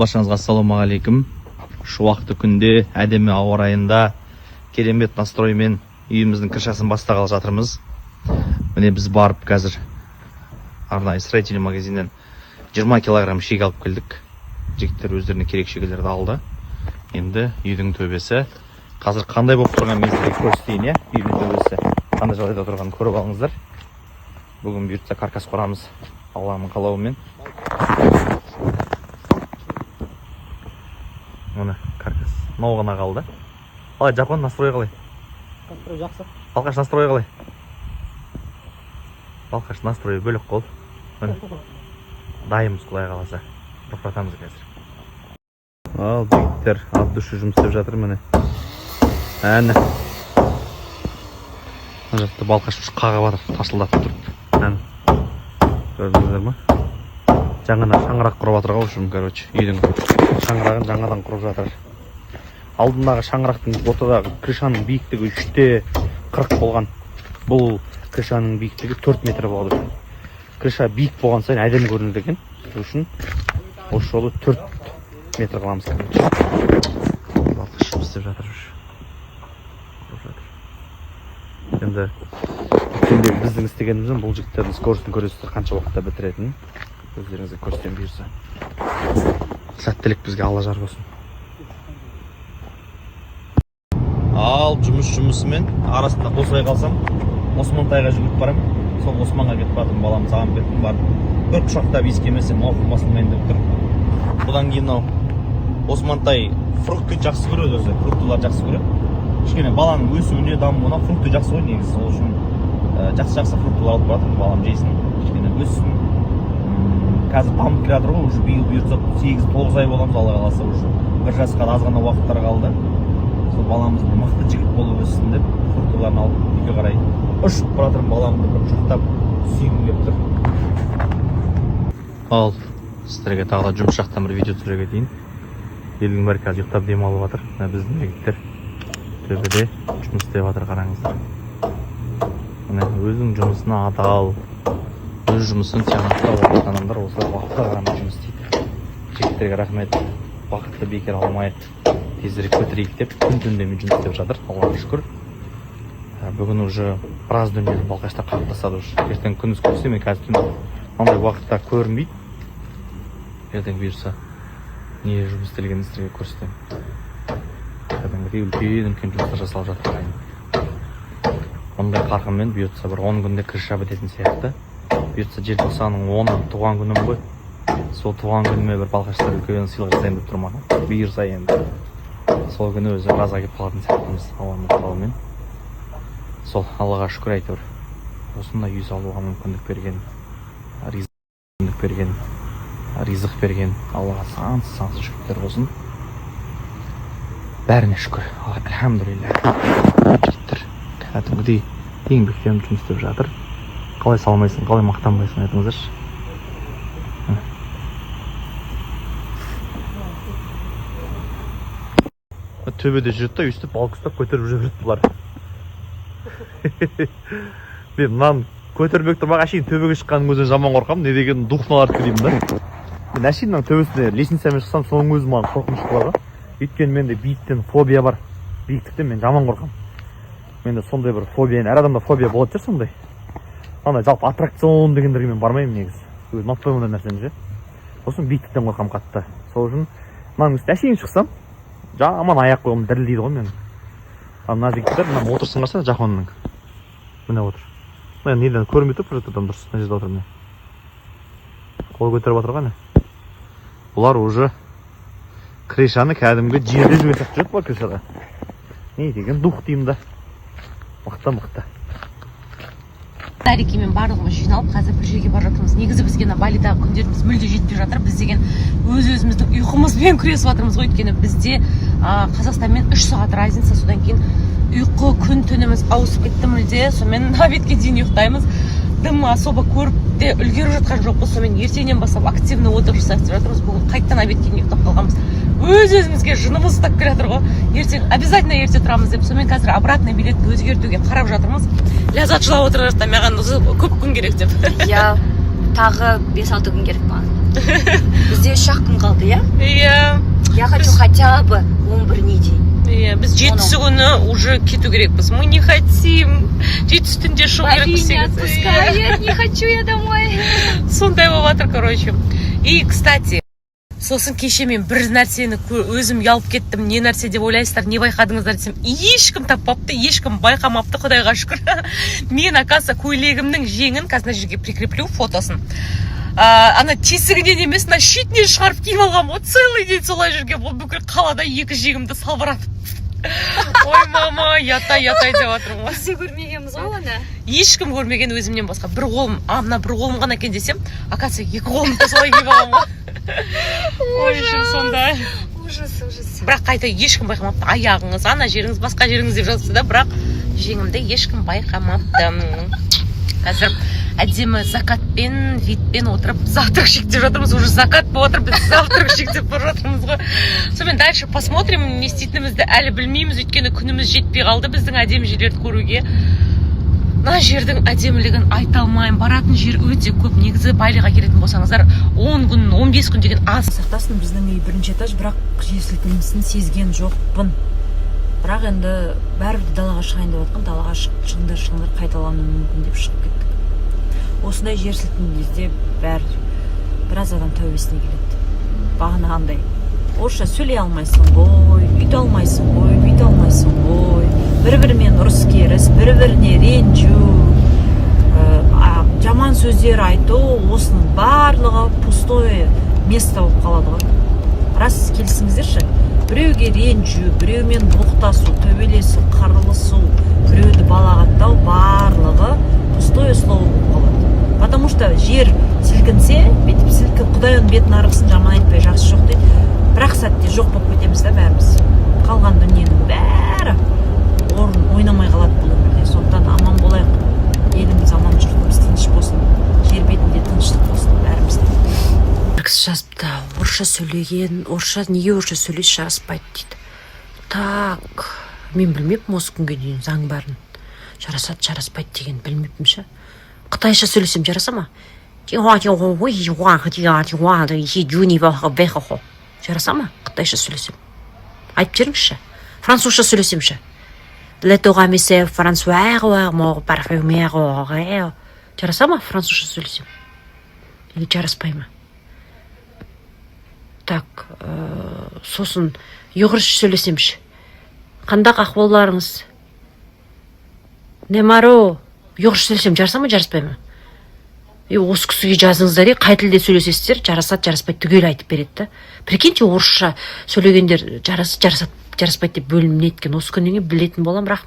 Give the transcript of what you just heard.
Баршаңызға ассалаумағалейкум. Шуақты күнде әдемі ауа райында керемет настроймен үйіміздің кіршасын бастағалы жатырмыз. Міне біз барып қазір арнайы строительный магазиннен 20 килограмм шек алып келдік. Жігіттер өздеріне керек шекелерді алды. Енді үйдің төбесі қазір қандай болып тұрған мен сізге көрсетейін, үйдің төбесі қандай жағдайда тұрғанын көріп алыңыздар. Бүгін бұйыртса каркас құрамыз Алланың қалауымен. Оны каркас ноғына қалды. Қалай жапон настрой қалай? Настрой жақсы. Балқаш настрой қалай? Балқаш настрой бөлек қол. Дайымыз құлай қаласа. Тоқтатамыз қазір. Ал жігіттер от души жұмыс істеп жатыр міне. Әне. Мына жақта балқаш қағып жатыр, тасылдатып тұрып. Әне. Көрдіңіздер ме? Жаңана шаңырақ құрып жатыр ғой, короче, үйдің шаңырағын жаңадан құрып жатыр. Алдындағы шаңырақтың ортадағы крышаның биіктігі 3.40 болған. Бұл крышаның биіктігі 4 метр болады. Крыша биік болған сайын әдемі көрінеді екен. Сол үшін осы жолы 4 метр қыламыз. Балқаш жұмыс істеп жатыр. Енді біздің істегеніміздің бұл жігіттердің скоростың көресіздер қанша уақытта бітіретінін өздеріңізге көрсетем бұйырса. Сәттілік бізге Алла жар болсын. Ал жұмысымен арасында қосылай қалсам, Османтайға жүгіріп барам. Сол Османға кетіп бардым, балам саған беттім бардым. Бір құшақтап иіскемесем, оқымасылмайын деп тұр. Бұдан кейін Османтай фрукты жақсы көреді өзі, фруктылар жақсы көреді. Кішкене баланың өсуіне, дамуына фрукты жақсы ғой негізі. Сол үшін жақсы фруктылар алып баратырмын, балам жейсін, кішкене өссін. Қазір дамып келе жатыр ғой, уже биыл бұйыртса 8-9 ай боламыз, Алла қаласа, уже бір жасқа аз ғана уақыттар қалды. Сол баламыз бір мықты жігіт болып өссін деп, фруктыларын алып үйге қарай ұшып баратырмын, баламды бір құшақтап сүйгім келіп тұр. Ал сіздерге тағы да жұмыс жақтан бір видео түсіре кетейін. Елдің бәрі қазір ұйықтап демалып жатыр. Біздің жігіттер төбеде жұмыс істеп жатыр, қараңыздар. Міне өзінің жұмысына адал, өз жұмысын тиянақтап отырған адамдар осылай уақытта ғана жұмыс істейді. Жігіттерге рахмет, уақытты бекер алмай тезірек көтерейік деп күн-түнде жұмыс істеп жатыр, Аллаға шүкір. Бүгін уже біраз дүниені Балқашта қалыптасады. Ертең күндіз көрсе, мен қазір түн ондай уақытта көрінбейді. Ертең бұйырса не жұмыс істелгенін сіздерге көрсетемін. Кәдімгідей үлкен жұмыстар жасалып жатыр. Ондай қарқынмен бұйыртса бір 10 күнде крыша бітетін сияқты. Бұйыртса желтоқсанның 10-ы туған күнім ғой. Сол туған күніме бір Балқаштар үлкен сыйлық жасайын деп тұрмын. Бұйырса енді сол күні өзі разға келіп қалатын сияқтымыз, Алланың қалауымен. Сол Аллаға шүкір әйтеуір. Осындай үй салуға мүмкіндік берген, ризық берген Аллаға сансыз шүктер болсын. Бәріне шүкір. Әлхамдулилля. Жігіттер кәдімгідей еңбектеніп жұмыс істеп жатыр. Қалай салмайсың, қалай мақтанбайсың, айтыңыздаршы. Төбеде жүрді да, өйстіп алқыстап көтеріп жүрді бұлар. Мен мынаны көтермек тұрмақ, әшейін төбеге шыққанның өзінен жаман қорқам, не деген духналарды тілеймін да. Мен әшейін төбесіне лестницамен шықсам, соның өзі маған қорқыныш қылады. Өйткені менде биіктен фобия бар. Биіктіктен мен жаман қорқам. Менде сондай бір фобия, әр адамда фобия болады jer сондай. Андай жалпы аттракцион дегендерге мен бармаймын негізі. Өзім ұнатпаймын ондай нәрсені же. Сосын биіктіктен қорқам қатты. Сол үшін мынаның үстіне әшейін шықсам, жаман аяқ қолым дірілдейді ғой мен. Мына жігіттер мына отырсын қарса Жахонның. Міне отыр. Мен неден көрмей тұр, бір адам дұрыс. Мына жерде отыр міне. Қол көтеріп отыр ғой. Бұлар уже крышаны кәдімгі жерде жүрген сияқты жүреді ба крышада. Не деген дух деймін да. Мықты. Тарикемен барлығымыз жиналып, қазір бір жерге барып жатырмыз. Негізі бізге Балидағы күндеріміз мүлде жетпей жатыр. Біз деген өз-өзіміздің ұйқымызбен күресіп жатырмыз ғой. Өйткені бізде Қазақстанмен 3 сағат разница, содан кейін ұйқы күн-түніміз ауысып кетті мүлде. Сонымен обедке дейін ұйықтаймыз. Дым особо көріп те үлгеріп жатқан жоқпыз. Сонымен ертеңнен бастап активно отырып жасап жатырмыз. Бүгін қайттан обедке дейін ұйықтап қалғанбыз. Өз-өзімізге жынымыз ұстап келе жатыр ғой. Ертең обязательно ерте тұрамыз деп. Сонымен қазір обратный билетті өзгертуге қарап жатырмыз. Ләззат жылап отырып жатыр, маған көп күн керек деп. Иә, тағы 5-6 күн керек маған. Бізде 3 күн қалды, иә? Иә. Я хочу хотя бы 11 день. Иә, біз 7-сі күні уже кету керекпіз. Мы не хотим. 7 түнде шығу керекпіз. Не отпускает, не хочу я домой. Сондай болып жатыр, короче. И, кстати, сосын кеше мен бір нәрсені өзім ұялып кеттім. Не нәрсе деп ойлайсыздар, не байқадыңыздар десем, ешкім таппапты, ешкім байқамапты, Құдайға шүкір. Мен, оказывается, көйлегімнің жеңін, қазір мына жерге прикреплю фотосын. Ана тесігінен емес, мына шетінен шығарып киіп алғам. Целый день солай жүрген. Ол бүкіл қалада 2 жеңімді салбыратып. Ой, мама, ятай деп жатырмын ғой. Бізде көрмегенбіз ғой оны. Ешкім көрмеген өзімнен басқа. Бір қолым, мына бір қолым ғана екен десем, оказывается, 2 қолымды солай киіп алғам ғой. Ой, сондай. Ужас. Бірақ қайта ешкім байқамапты. Аяғыңыз, ана жеріңіз, басқа жеріңіз деп жазыпты да, бірақ жеңімді ешкім байқамапты. Қазір әдемі закатпен, витпен отырып завтрак шектеп жатырмыз. Уже закат болып отыр, біз завтрак шектеп бара жатырмыз ғой. Сонымен дальше посмотрим, не істейтінімізді әлі білмейміз, өйткені күніміз жетпей қалды біздің әдемі жерлерді көруге. Мына жердің әдемілігін айта алмаймын. Баратын жер өте көп. Негізі Балиға келетін болсаңыздар 10 күн, 15 күн деген аз. Сақтасын, біздің үй 1-ші этаж, бірақ жер сілкінісін сезген жоқпын. Бірақ енді бәрібір далаға шығайын деп отқан, далаға шығыңдар қайталануы мүмкін деп шығып кеттік. Осындай жер сілкінген кезде біраз адам тәубесіне келеді. Бағанағындай орысша сөйлей алмайсың ғой, үйте алмайсың ғой, бүйте алмайсың ғой. Бір-бірімен ұрыс керіс, бір-біріне ренжу, жаман сөздер айту, осының барлығы пустое место болып қалады ғой. Рас келісіңіздерші, біреуге ренжу, біреумен боқтасу, төбелесу, қырылысу, біреуді балағаттау, барлығы пустое слово болып қалады. Потому что жер сілкінсе, бетіп сілкін, Құдай оның бетін арғысын жаман айтпай жақсы жоқ дейді. Бірақ сәтте жоқ болып кетеміз да бәріміз. Қалған дүниенің бәрі орын ойнамай қалады бұл өмірде. Сондықтан аман болайық. Еліміз аман, жұртымыз тыныш болсын. Жер бетінде тыныштық болсын бәрімізде. Бір кісі жазыпты, орысша сөйлеген, неге орысша сөйлейсіз, жараспайды дейді. Так, мен білмеппін осы күнге дейін заң барын. Жарасады, жараспайды деген білмеппін ше. Қытайша сөйлесем жараса ма? Жараса ма? Қытайша сөйлесем. Айтып жеріңізші. Французша сөйлесемші. Жараса ма? Французша сөйлесем. Или жараспай ма? Так, сосын ұйғырша сөйлесемші. Қандақ ақболларыңыз? Немаро? Ұйғырша сөйлесем жараса ма, жараспай ма? Осы кісіге жазыңыздар, қай тілде сөйлесесіздер, жарасады, жараспайды түгел айтып береді. Прикиньте, орысша сөйлегендер жарасады, жараспайды деп бөлім неткен. Осы күннен кейін білетін болам, бірақ